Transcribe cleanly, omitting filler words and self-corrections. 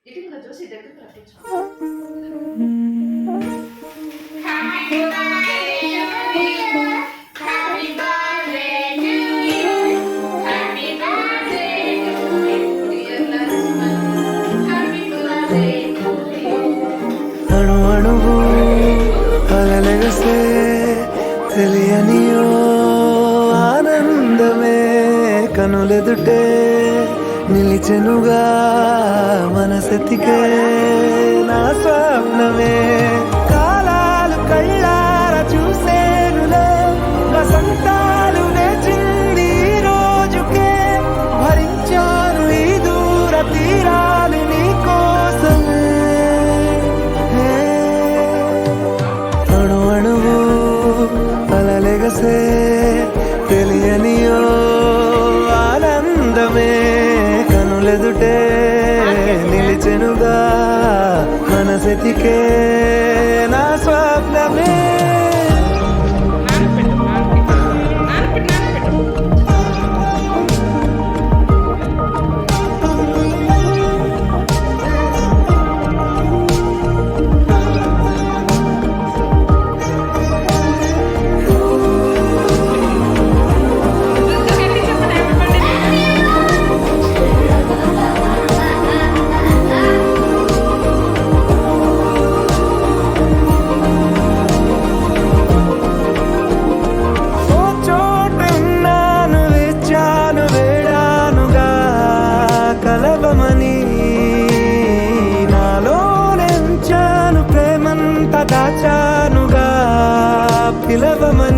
ఇటుగా చూసి దగ్గర రప్పించు. అణు అణువు పగలగసే తెలియనియో ఆనందమే కనులెదుటే నిలిచెనుగా మనసెతికే నా స్వప్నమే కాలాలు కళ్ళార చూసేనులే వసంతాలు వేచింది ఈ రోజుకే భరించాను ఈ దూర తీరాలు నీ కోసమే అణు అణువు అలలెగసే తెలియనియో ఆనందమే కనులెదుటే నిలిచెనుగా మనసెతికే నా స్వప్నమే దాచానుగా పిలవమని